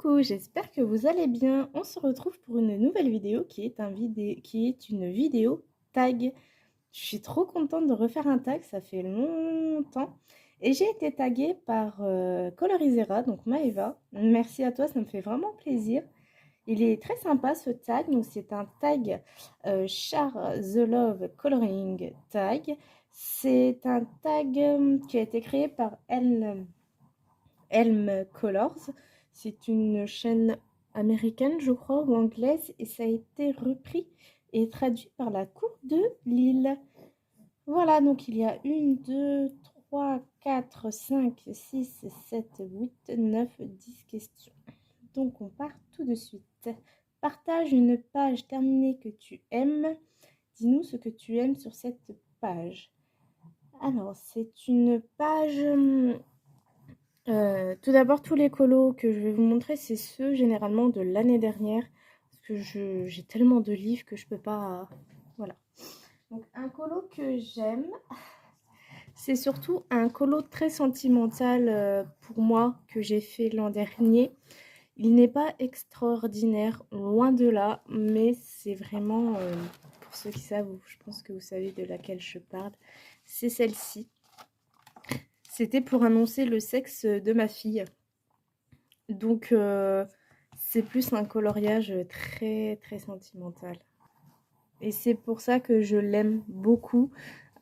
Coucou, j'espère que vous allez bien. On se retrouve pour une nouvelle vidéo qui est une vidéo tag. Je suis trop contente de refaire un tag, ça fait longtemps. Et j'ai été taguée par Colorizera, donc Maeva. Merci à toi, ça me fait vraiment plaisir. Il est très sympa ce tag, donc c'est un tag Share the Love Coloring Tag. C'est un tag qui a été créé par Elm Colors. C'est une chaîne américaine, je crois, ou anglaise, et ça a été repris et traduit par la Cour de Lille. Voilà, donc il y a 1, 2, 3, 4, 5, 6, 7, 8, 9, 10 questions. Donc on part tout de suite. Partage une page terminée que tu aimes. Dis-nous ce que tu aimes sur cette page. Alors, c'est une page... tout d'abord, tous les colos que je vais vous montrer, c'est ceux généralement de l'année dernière. Parce que j'ai tellement de livres que je peux pas... Voilà. Donc, un colo que j'aime, c'est surtout un colo très sentimental pour moi que j'ai fait l'an dernier. Il n'est pas extraordinaire, loin de là, mais c'est vraiment, pour ceux qui savent, je pense que vous savez de laquelle je parle, c'est celle-ci. C'était pour annoncer le sexe de ma fille. Donc, c'est plus un coloriage très, très sentimental. Et c'est pour ça que je l'aime beaucoup.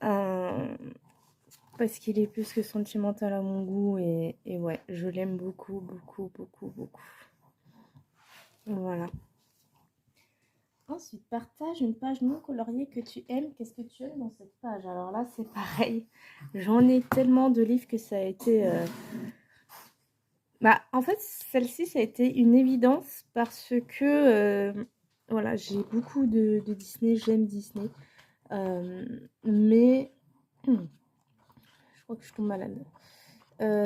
Parce qu'il est plus que sentimental à mon goût. Et ouais, je l'aime beaucoup, beaucoup, beaucoup, beaucoup. Voilà. Ensuite, partage une page non coloriée que tu aimes. Qu'est-ce que tu aimes dans cette page? Alors là, c'est pareil. J'en ai tellement de livres que ça a été... en fait, celle-ci, ça a été une évidence parce que, voilà, j'ai beaucoup de Disney, j'aime Disney. Mais, je crois que je tombe malade.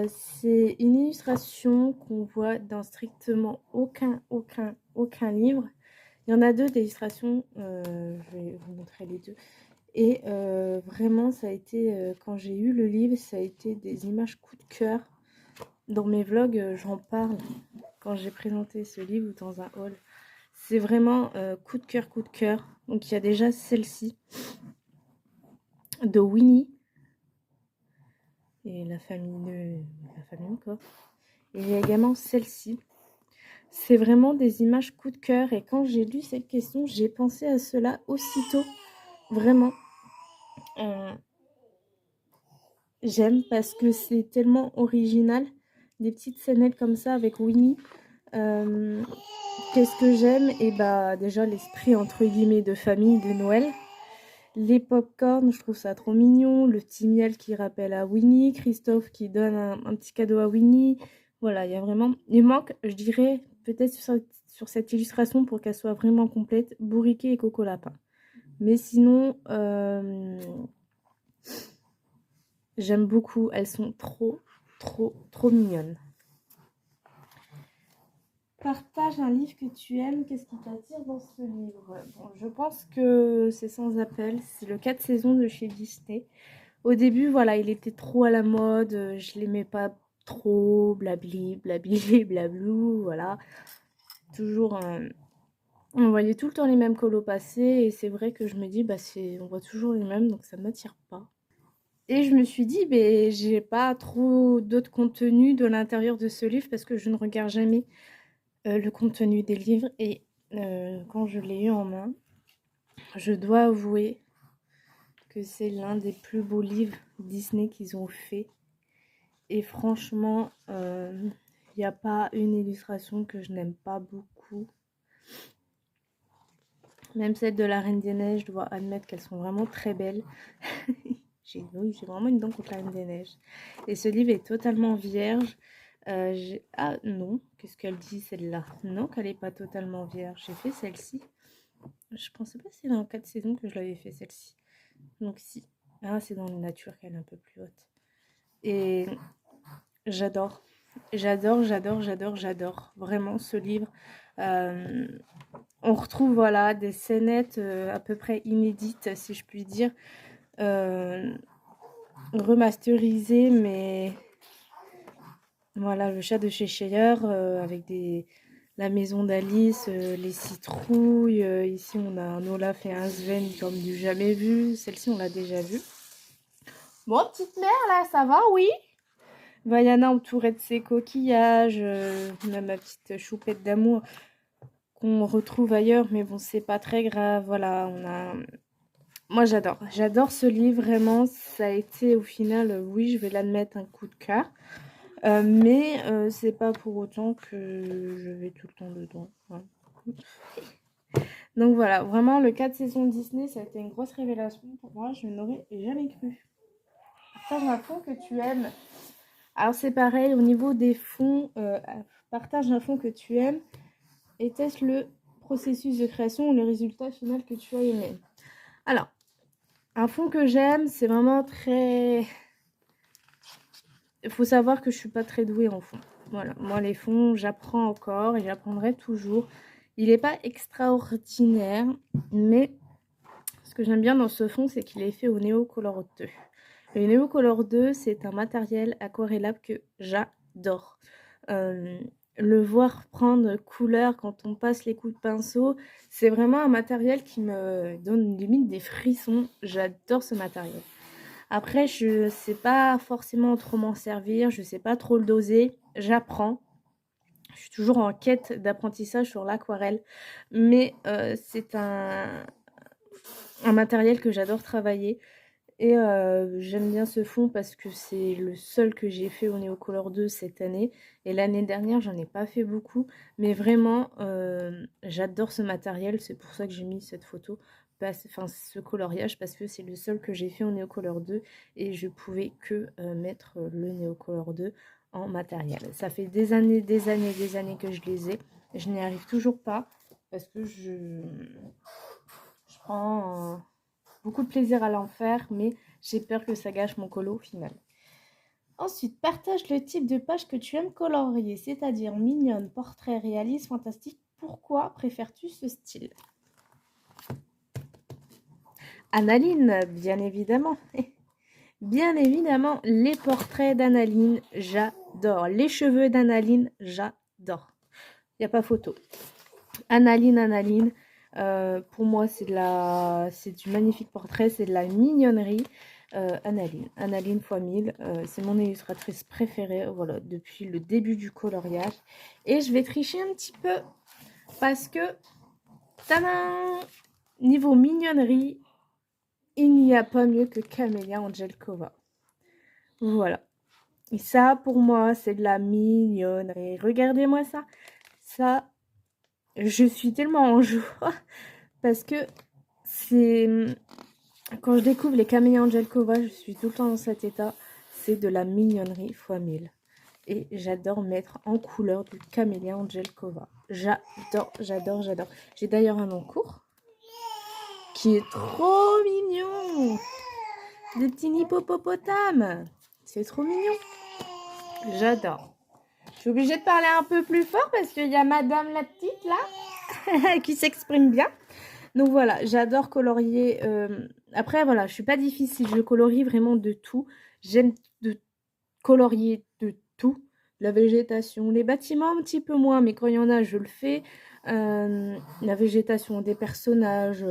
C'est une illustration qu'on voit dans strictement aucun livre. Il y en a deux d'illustrations, je vais vous montrer les deux. Et vraiment, ça a été, quand j'ai eu le livre, ça a été des images coup de cœur. Dans mes vlogs, j'en parle quand j'ai présenté ce livre ou dans un haul. C'est vraiment coup de cœur, coup de cœur. Donc il y a déjà celle-ci de Winnie et la famille quoi. Et il y a également celle-ci. C'est vraiment des images coup de cœur et quand j'ai lu cette question, j'ai pensé à cela aussitôt. Vraiment. J'aime parce que c'est tellement original. Des petites scénettes comme ça avec Winnie. Qu'est-ce que j'aime? Et bah déjà l'esprit entre guillemets de famille de Noël. Les pop-corn, je trouve ça trop mignon. Le petit miel qui rappelle à Winnie. Christophe qui donne un petit cadeau à Winnie. Voilà, il y a vraiment... Il manque, je dirais, peut-être sur cette illustration pour qu'elle soit vraiment complète, Bourriquet et Coco Lapin. Mais sinon, j'aime beaucoup. Elles sont trop mignonnes. Partage un livre que tu aimes. Qu'est-ce qui t'attire dans ce livre? Bon, je pense que c'est sans appel. C'est le 4 saisons de chez Disney. Au début, voilà, il était trop à la mode. Je l'aimais pas trop. Blabli, blabli, blablou. Voilà. Toujours... on voyait tout le temps les mêmes colos passer. Et c'est vrai que je me dis, on voit toujours les mêmes. Donc ça ne m'attire pas. Et je me suis dit, j'ai pas trop d'autres contenus de l'intérieur de ce livre parce que je ne regarde jamais le contenu des livres. Et quand je l'ai eu en main, je dois avouer que c'est l'un des plus beaux livres Disney qu'ils ont fait. Et franchement, il n'y a pas une illustration que je n'aime pas beaucoup. Même celle de la Reine des Neiges, je dois admettre qu'elles sont vraiment très belles. J'ai vraiment une dent contre la Reine des Neiges. Et ce livre est totalement vierge. Ah non, qu'est-ce qu'elle dit celle-là? Non, qu'elle n'est pas totalement vierge. J'ai fait celle-ci. Je pensais pas que c'est dans 4 saisons que je l'avais fait celle-ci. Donc si. Ah, c'est dans la nature qu'elle est un peu plus haute. Et j'adore. J'adore vraiment ce livre. On retrouve voilà des scénettes à peu près inédites, si je puis dire. Remasterisées, mais voilà, le chat de chez Scheller avec des la maison d'Alice, les citrouilles. Ici, on a un Olaf et un Sven comme du jamais vu. Celle-ci, on l'a déjà vue. Bon, petite mère, là, ça va, oui? Vaiana entourée de ses coquillages. On a ma petite choupette d'amour qu'on retrouve ailleurs, mais bon, c'est pas très grave. Voilà, on a... Moi, j'adore ce livre, vraiment. Ça a été, au final, oui, je vais l'admettre, un coup de cœur. Mais c'est pas pour autant que je vais tout le temps dedans. Voilà. Donc voilà, vraiment, le 4 saisons Disney, ça a été une grosse révélation pour moi. Je n'aurais jamais cru. Partage un fond que tu aimes. Alors c'est pareil, au niveau des fonds, partage un fond que tu aimes et teste le processus de création ou le résultat final que tu as aimé. Alors, un fond que j'aime, c'est vraiment très... Il faut savoir que je suis pas très douée en fond. Voilà, moi les fonds, j'apprends encore et j'apprendrai toujours. Il n'est pas extraordinaire, mais ce que j'aime bien dans ce fond, c'est qu'il est fait au Neo Color 2. Le Neo Color 2, c'est un matériel aquarellable que j'adore. Le voir prendre couleur quand on passe les coups de pinceau, c'est vraiment un matériel qui me donne limite des frissons. J'adore ce matériel. Après, je ne sais pas forcément trop m'en servir, je ne sais pas trop le doser, j'apprends. Je suis toujours en quête d'apprentissage sur l'aquarelle, mais c'est un matériel que j'adore travailler. Et j'aime bien ce fond parce que c'est le seul que j'ai fait au Neocolor 2 cette année. Et l'année dernière, j'en ai pas fait beaucoup. Mais vraiment, j'adore ce matériel. C'est pour ça que j'ai mis cette photo, enfin ce coloriage, parce que c'est le seul que j'ai fait au Neocolor 2. Et je pouvais que mettre le Neocolor 2 en matériel. Ça fait des années que je les ai. Je n'y arrive toujours pas parce que je prends... beaucoup de plaisir à l'en faire, mais j'ai peur que ça gâche mon colo au final. Ensuite, partage le type de page que tu aimes colorier, c'est-à-dire mignonne, portrait, réaliste, fantastique. Pourquoi préfères-tu ce style? Annaline, bien évidemment. Bien évidemment, les portraits d'Annaline, j'adore. Les cheveux d'Annaline, j'adore. Il n'y a pas photo. Annaline. Pour moi, c'est du magnifique portrait, c'est de la mignonnerie. Annaline x 1000, c'est mon illustratrice préférée, voilà, depuis le début du coloriage. Et je vais tricher un petit peu parce que, tadam, niveau mignonnerie, il n'y a pas mieux que Camélia Angelkova. Voilà. Et ça, pour moi, c'est de la mignonnerie. Regardez-moi ça. Ça, je suis tellement en joie parce que c'est... Quand je découvre les Camélia Angelkova, je suis tout le temps dans cet état. C'est de la mignonnerie x 1000. Et j'adore mettre en couleur du Camélia Angelkova. J'adore. J'ai d'ailleurs un en cours qui est trop mignon. Des petits hippopotames. C'est trop mignon. J'adore. Je suis obligée de parler un peu plus fort parce qu'il y a madame la petite là qui s'exprime bien. Donc voilà, j'adore colorier. Après, voilà, je suis pas difficile. Je colorie vraiment de tout. J'aime de colorier de tout. La végétation, les bâtiments un petit peu moins, mais quand il y en a, je le fais. La végétation, des personnages,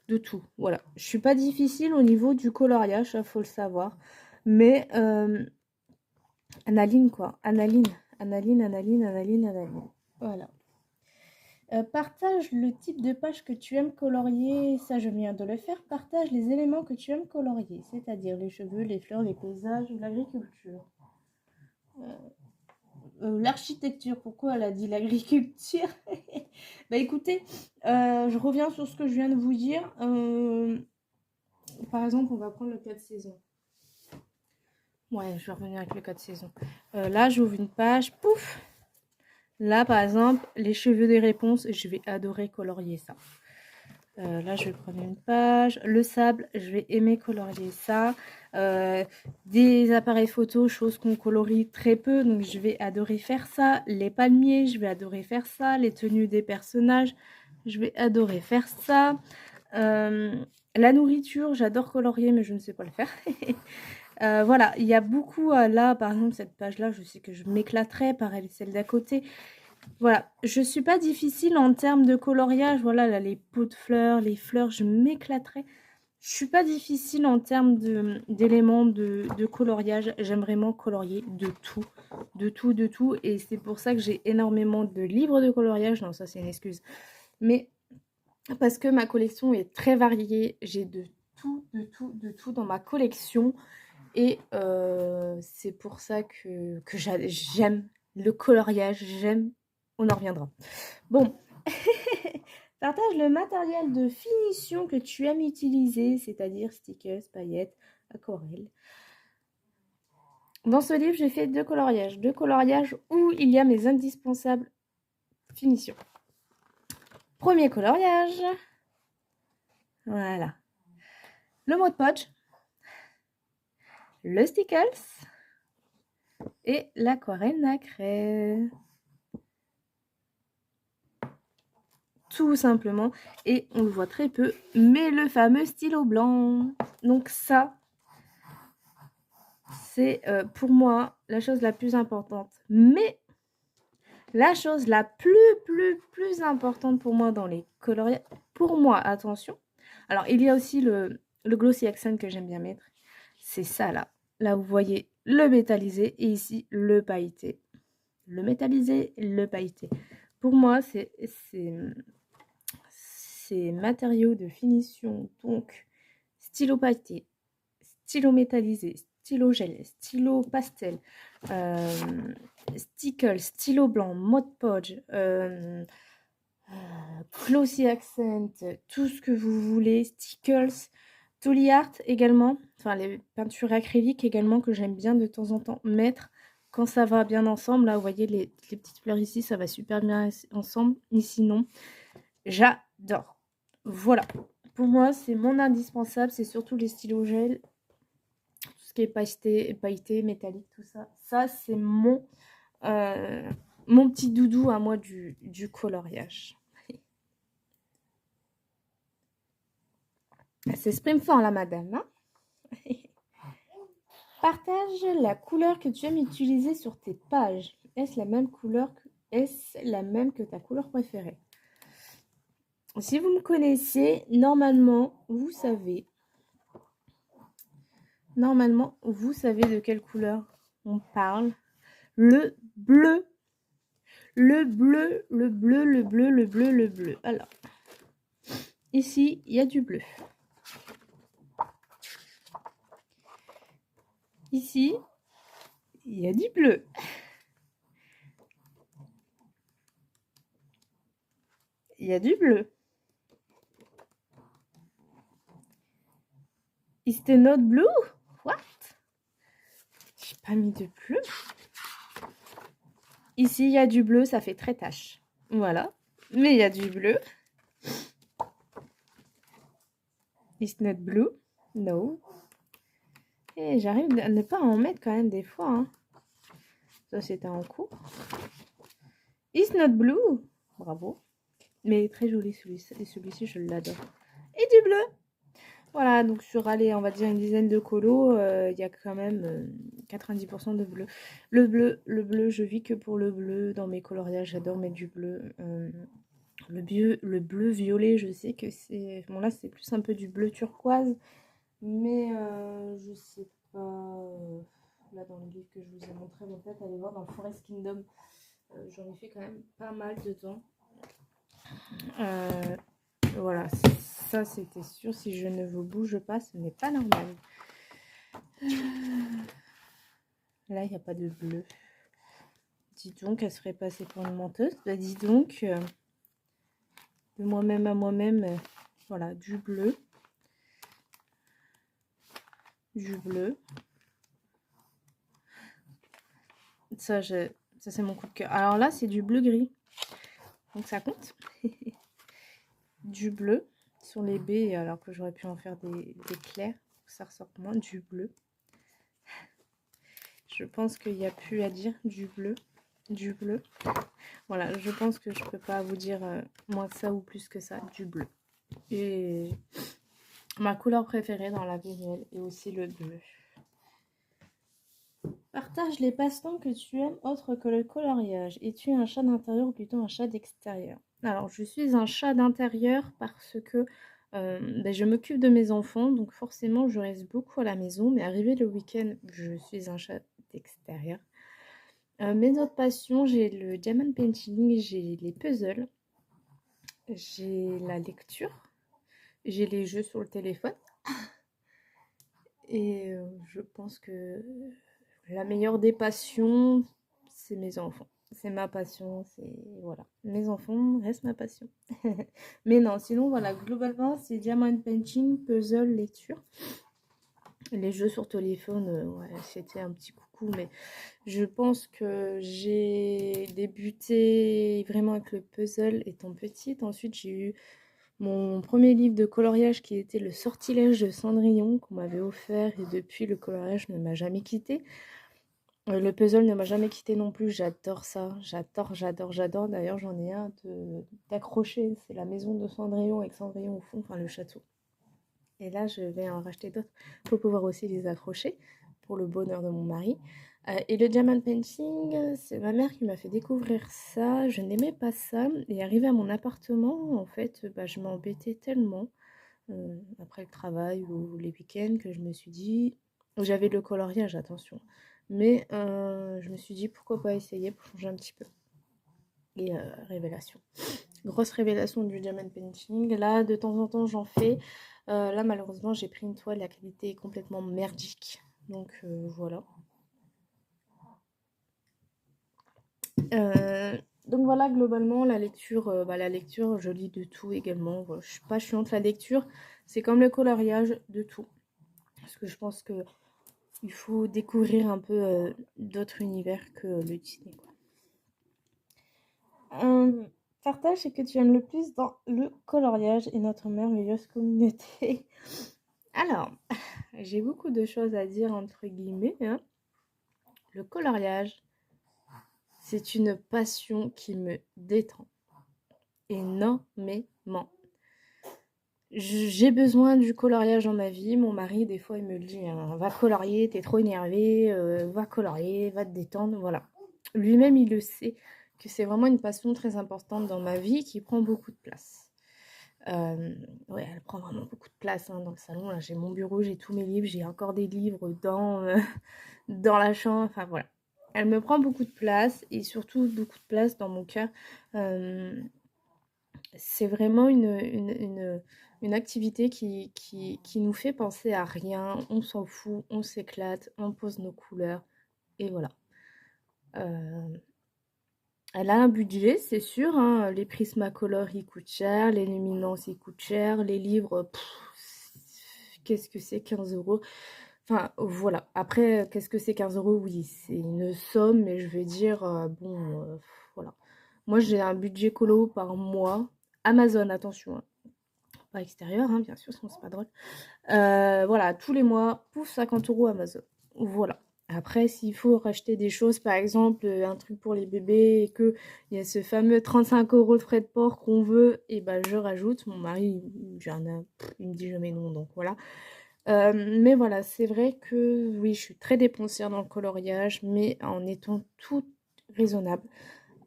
de tout. Voilà, je suis pas difficile au niveau du coloriage, il faut le savoir. Mais Annaline, quoi. Annaline. Voilà. Partage le type de page que tu aimes colorier, ça je viens de le faire. Partage les éléments que tu aimes colorier, c'est-à-dire les cheveux, les fleurs, les paysages ou l'agriculture. L'architecture, pourquoi elle a dit l'agriculture? Bah écoutez, je reviens sur ce que je viens de vous dire. Par exemple, on va prendre le 4 saisons. Ouais, je vais revenir avec le 4 saisons. Là, j'ouvre une page, pouf. Là, par exemple, les cheveux des réponses, je vais adorer colorier ça. Là, je vais prendre une page. Le sable, je vais aimer colorier ça. Des appareils photo, choses qu'on colorie très peu, donc je vais adorer faire ça. Les palmiers, je vais adorer faire ça. Les tenues des personnages, je vais adorer faire ça. La nourriture, j'adore colorier, mais je ne sais pas le faire. Voilà, il y a beaucoup là, par exemple, cette page-là, je sais que je m'éclaterais. Pareil, celle d'à côté. Voilà, je suis pas difficile en termes de coloriage. Voilà, là, les pots de fleurs, les fleurs, je m'éclaterais. Je suis pas difficile en termes d'éléments de coloriage. J'aime vraiment colorier de tout, de tout, de tout. Et c'est pour ça que j'ai énormément de livres de coloriage. Non, ça, c'est une excuse. Mais parce que ma collection est très variée. J'ai de tout, de tout, de tout dans ma collection. Et c'est pour ça que j'aime le coloriage. J'aime. On en reviendra. Bon. Partage le matériel de finition que tu aimes utiliser, c'est-à-dire stickers, paillettes, aquarelles. Dans ce livre, j'ai fait deux coloriages. Deux coloriages où il y a mes indispensables finitions. Premier coloriage. Voilà. Le Mod Podge. Le Stickles. Et l'aquarelle nacrée. Tout simplement. Et on le voit très peu. Mais le fameux stylo blanc. Donc ça, c'est pour moi la chose la plus importante. Mais la chose la plus importante pour moi dans les coloriages, pour moi, attention. Alors, il y a aussi le Glossy Accent que j'aime bien mettre. C'est ça là. Là, vous voyez le métallisé et ici le pailleté. Le métallisé, le pailleté. Pour moi, c'est matériaux de finition. Donc, stylo pailleté, stylo métallisé, stylo gel, stylo pastel, stickle, stylo blanc, Mod Podge, glossy accent, tout ce que vous voulez, stickles, Tooly Art également, enfin les peintures acryliques également que j'aime bien de temps en temps mettre quand ça va bien ensemble. Là, vous voyez les petites fleurs ici, ça va super bien ensemble. Ici, non. J'adore. Voilà. Pour moi, c'est mon indispensable. C'est surtout les stylos gel. Tout ce qui est pailleté, métallique, tout ça. Ça, c'est mon petit doudou à moi du coloriage. C'est Springfort, là, madame. Hein. Partage la couleur que tu aimes utiliser sur tes pages. Est-ce la même que ta couleur préférée? Si vous me connaissez, normalement, vous savez de quelle couleur on parle. Le bleu. Le bleu, le bleu, le bleu, le bleu, le bleu. Alors, ici, il y a du bleu. Ici, il y a du bleu. Il y a du bleu. Is it not blue? What? J'ai pas mis de bleu. Ici, il y a du bleu, ça fait très tache. Voilà. Mais il y a du bleu. It's not blue. No. Et j'arrive à ne pas en mettre quand même des fois. Hein. Ça, c'était en cours. It's not blue. Bravo. Mais très joli celui-ci. Et celui-ci, je l'adore. Et du bleu. Voilà, donc sur, allez, on va dire une dizaine de colos, il y a quand même 90% de bleu. Le bleu, je vis que pour le bleu dans mes coloriages. J'adore mettre du bleu. Le bleu violet, je sais que c'est... Bon, là, c'est plus un peu du bleu turquoise. Mais je sais pas... là, dans le livre que je vous ai montré, mais peut-être aller voir dans le Forest Kingdom. J'en ai fait quand même pas mal dedans. Voilà, ça c'était sûr. Si je ne vous bouge pas, ce n'est pas normal. Là, il n'y a pas de bleu. Dis donc, elle serait passée pour une menteuse. Bah, dis donc, de moi-même à moi-même, voilà, du bleu. Du bleu. Ça c'est mon coup de cœur. Alors là, c'est du bleu-gris. Donc ça compte. Du bleu sur les baies, alors que j'aurais pu en faire des clairs. Ça ressort moins du bleu. Je pense qu'il n'y a plus à dire du bleu. Du bleu. Voilà, je pense que je peux pas vous dire moins que ça ou plus que ça. Du bleu. Et ma couleur préférée dans la vie réelle est aussi le bleu. Partage les passe-temps que tu aimes autre que le coloriage. Es-tu un chat d'intérieur ou plutôt un chat d'extérieur? Alors, je suis un chat d'intérieur parce que je m'occupe de mes enfants, donc forcément, je reste beaucoup à la maison. Mais arrivé le week-end, je suis un chat d'extérieur. Mes autres passions, j'ai le diamond painting, j'ai les puzzles, j'ai la lecture, j'ai les jeux sur le téléphone. Et je pense que la meilleure des passions, c'est mes enfants. C'est ma passion, c'est voilà. Mes enfants restent ma passion. Mais non, sinon voilà, globalement, c'est diamond painting, puzzle, lecture. Les jeux sur téléphone, ouais, c'était un petit coucou, mais je pense que j'ai débuté vraiment avec le puzzle étant petite. Ensuite, j'ai eu mon premier livre de coloriage qui était Le Sortilège de Cendrillon qu'on m'avait offert et depuis le coloriage ne m'a jamais quitté. Le puzzle ne m'a jamais quitté non plus, j'adore ça, j'adore. D'ailleurs, j'en ai un d'accroché, c'est la maison de Cendrillon avec Cendrillon au fond, enfin le château. Et là, je vais en racheter d'autres pour pouvoir aussi les accrocher pour le bonheur de mon mari. Et le diamond painting, c'est ma mère qui m'a fait découvrir ça. Je n'aimais pas ça. Et arrivé à mon appartement, en fait, je m'embêtais tellement après le travail ou les week-ends que je me suis dit... J'avais le coloriage, attention. Mais je me suis dit pourquoi pas essayer pour changer un petit peu. Et révélation. Grosse révélation du diamond painting. Là, de temps en temps, j'en fais. Là, malheureusement, j'ai pris une toile, la qualité est complètement merdique. Donc, voilà. Donc voilà, globalement, la lecture, je lis de tout également. Voilà, je suis pas chiante, la lecture, c'est comme le coloriage, de tout. Parce que je pense que il faut découvrir un peu d'autres univers que le Disney, quoi. Partage ce que tu aimes le plus dans le coloriage et notre merveilleuse communauté. Alors, j'ai beaucoup de choses à dire entre guillemets, hein. Le coloriage, c'est une passion qui me détend énormément. J'ai besoin du coloriage dans ma vie. Mon mari, des fois, il me le dit, hein, va colorier, t'es trop énervé, va colorier, va te détendre, voilà. Lui-même, il le sait que c'est vraiment une passion très importante dans ma vie qui prend beaucoup de place. Ouais, elle prend vraiment beaucoup de place hein, dans le salon. Là, j'ai mon bureau, j'ai tous mes livres, j'ai encore des livres dans la chambre. Enfin, voilà. Elle me prend beaucoup de place et surtout beaucoup de place dans mon cœur. C'est vraiment une activité qui nous fait penser à rien. On s'en fout, on s'éclate, on pose nos couleurs et voilà. Elle a un budget, c'est sûr, hein. Les Prismacolor, ils coûtent cher. Les Luminance, ils coûtent cher. Les livres, qu'est-ce que c'est 15 euros? Enfin, voilà. Après, qu'est-ce que c'est 15 euros? Oui, c'est une somme, mais je vais dire, voilà. Moi, j'ai un budget colo par mois. Amazon, attention, hein. Pas extérieur, hein, bien sûr, sinon c'est pas drôle. Voilà, tous les mois, pouf, 50 euros Amazon. Voilà. Après, s'il faut racheter des choses, par exemple, un truc pour les bébés et qu'il y a ce fameux 35 euros de frais de port qu'on veut, et ben je rajoute. Mon mari, il me dit jamais non, donc voilà. Mais voilà, c'est vrai que oui, je suis très dépensière dans le coloriage, mais en étant toute raisonnable.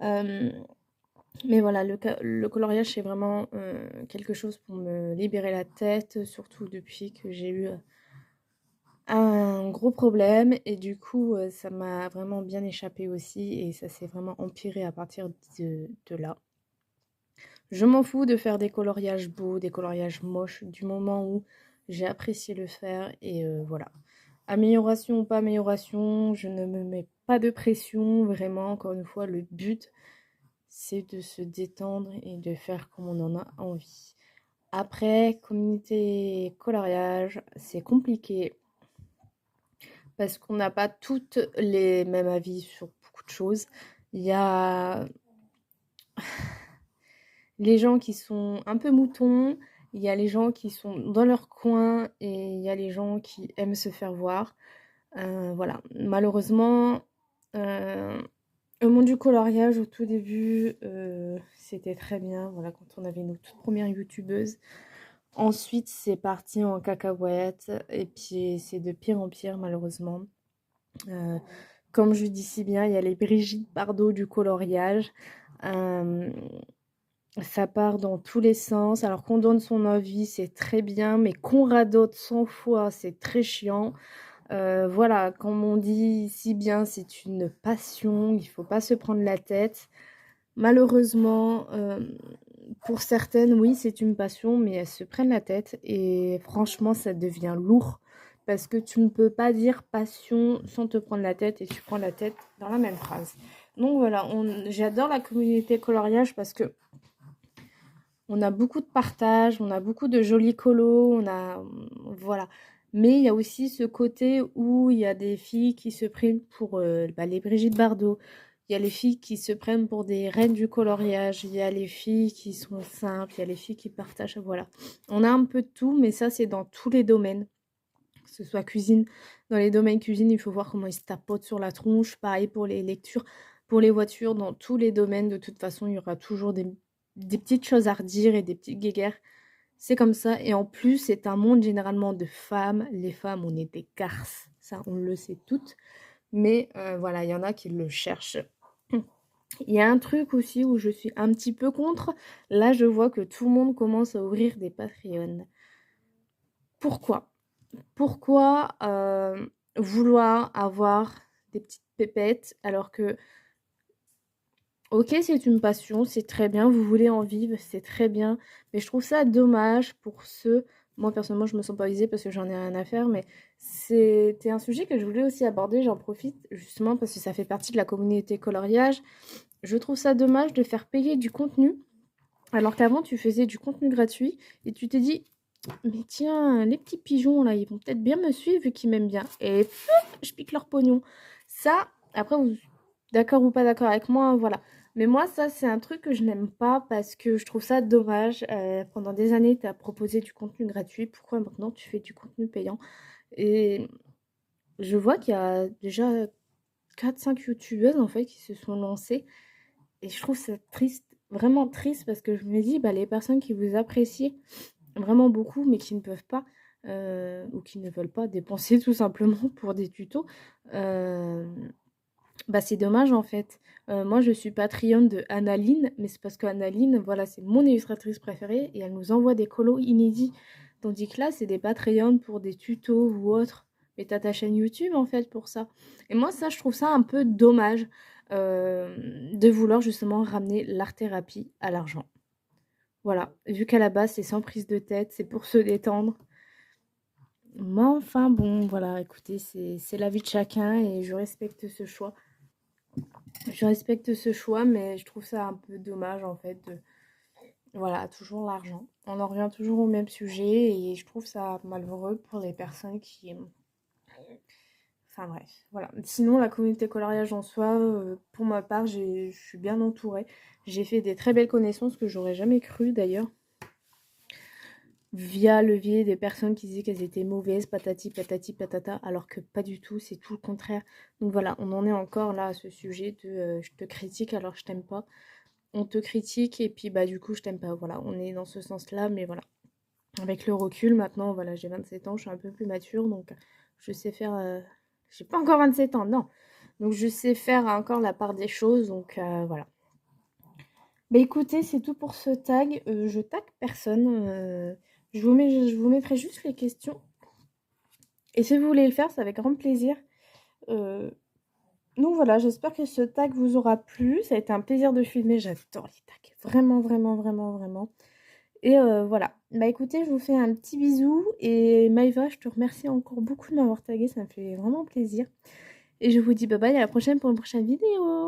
Mais voilà, le coloriage, c'est vraiment quelque chose pour me libérer la tête, surtout depuis que j'ai eu un gros problème. Et du coup, ça m'a vraiment bien échappé aussi. Et ça s'est vraiment empiré à partir de là. Je m'en fous de faire des coloriages beaux, des coloriages moches, du moment où j'ai apprécié le faire. Et voilà. Amélioration ou pas amélioration, je ne me mets pas de pression. Vraiment, encore une fois, le but, c'est de se détendre et de faire comme on en a envie. Après, communauté coloriage, c'est compliqué parce qu'on n'a pas toutes les mêmes avis sur beaucoup de choses. Il y a les gens qui sont un peu moutons, il y a les gens qui sont dans leur coin et il y a les gens qui aiment se faire voir. Voilà, malheureusement, au monde du coloriage, au tout début, c'était très bien, voilà, quand on avait nos toutes premières youtubeuses. Ensuite, c'est parti en cacahuète, et puis c'est de pire en pire, malheureusement. Euh, Comme je dis si bien, il y a les Brigitte Bardot du coloriage. Euh, Ça part dans tous les sens. Alors qu'on donne son avis, c'est très bien, mais qu'on radote 100 fois, c'est très chiant. Voilà, comme on dit si bien, c'est une passion, il faut pas se prendre la tête. Malheureusement, pour certaines, oui, c'est une passion, mais elles se prennent la tête et franchement, ça devient lourd parce que tu ne peux pas dire passion sans te prendre la tête et tu prends la tête dans la même phrase. Donc voilà, j'adore la communauté coloriage parce que on a beaucoup de partage, on a beaucoup de jolis colos, voilà. Mais il y a aussi ce côté où il y a des filles qui se prennent pour les Brigitte Bardot. Il y a les filles qui se prennent pour des reines du coloriage. Il y a les filles qui sont simples. Il y a les filles qui partagent. Voilà. On a un peu de tout, mais ça, c'est dans tous les domaines. Que ce soit cuisine. Dans les domaines cuisine, il faut voir comment ils se tapotent sur la tronche. Pareil pour les lectures, pour les voitures. Dans tous les domaines, de toute façon, il y aura toujours des petites choses à redire et des petites guéguerres. C'est comme ça. Et en plus, c'est un monde généralement de femmes. Les femmes, on est des garces. Ça, on le sait toutes. Mais voilà, il y en a qui le cherchent. Il y a un truc aussi où je suis un petit peu contre. Là, je vois que tout le monde commence à ouvrir des Patreons. Pourquoi? Pourquoi vouloir avoir des petites pépettes alors que, ok, c'est une passion, c'est très bien, vous voulez en vivre, c'est très bien, mais je trouve ça dommage pour ceux, moi personnellement je me sens pas visée parce que j'en ai rien à faire, mais c'était un sujet que je voulais aussi aborder, j'en profite justement parce que ça fait partie de la communauté coloriage. Je trouve ça dommage de faire payer du contenu alors qu'avant tu faisais du contenu gratuit et tu t'es dit mais tiens, les petits pigeons là, ils vont peut-être bien me suivre vu qu'ils m'aiment bien. Et je pique leur pognon. Ça, après, vous d'accord ou pas d'accord avec moi, voilà. Mais moi, ça, c'est un truc que je n'aime pas parce que je trouve ça dommage. Pendant des années, tu as proposé du contenu gratuit. Pourquoi maintenant tu fais du contenu payant? Et je vois qu'il y a déjà 4 5 youtubeuses en fait qui se sont lancées. Et je trouve ça triste, vraiment triste parce que je me dis, bah, les personnes qui vous apprécient vraiment beaucoup, mais qui ne peuvent pas ou qui ne veulent pas dépenser tout simplement pour des tutos, euh, bah c'est dommage en fait. Moi je suis Patreon de Annaline, mais c'est parce que Annaline, voilà, c'est mon illustratrice préférée et elle nous envoie des colos inédits. Tandis que là, c'est des Patreons pour des tutos ou autres. Mais t'as ta chaîne YouTube en fait pour ça. Et moi, ça, je trouve ça un peu dommage de vouloir justement ramener l'art-thérapie à l'argent. Voilà, vu qu'à la base, c'est sans prise de tête, c'est pour se détendre. Mais enfin, bon, voilà, écoutez, c'est la vie de chacun et je respecte ce choix. Je respecte ce choix, mais je trouve ça un peu dommage, en fait, de... Voilà, toujours l'argent. On en revient toujours au même sujet et je trouve ça malheureux pour les personnes qui... Enfin bref, voilà. Sinon, la communauté coloriage en soi, pour ma part, je suis bien entourée. J'ai fait des très belles connaissances que j'aurais jamais cru d'ailleurs. Via le biais des personnes qui disaient qu'elles étaient mauvaises, patati patati patata, alors que pas du tout, c'est tout le contraire. Donc voilà, on en est encore là à ce sujet de je te critique alors je t'aime pas. On te critique et puis bah du coup je t'aime pas. Voilà, on est dans ce sens-là, mais voilà. Avec le recul, maintenant, voilà, j'ai 27 ans, je suis un peu plus mature, donc je sais faire... J'ai pas encore 27 ans, non. Donc je sais faire encore la part des choses, donc voilà. Bah écoutez, c'est tout pour ce tag. Je tag personne. Je vous mettrai juste les questions. Et si vous voulez le faire, c'est avec grand plaisir. Euh, donc voilà, j'espère que ce tag vous aura plu. Ça a été un plaisir de filmer. J'adore les tags. Vraiment, vraiment, vraiment, vraiment. Et voilà. Bah écoutez, je vous fais un petit bisou. Et Maïva, je te remercie encore beaucoup de m'avoir tagué. Ça me fait vraiment plaisir. Et je vous dis bye bye à la prochaine pour une prochaine vidéo.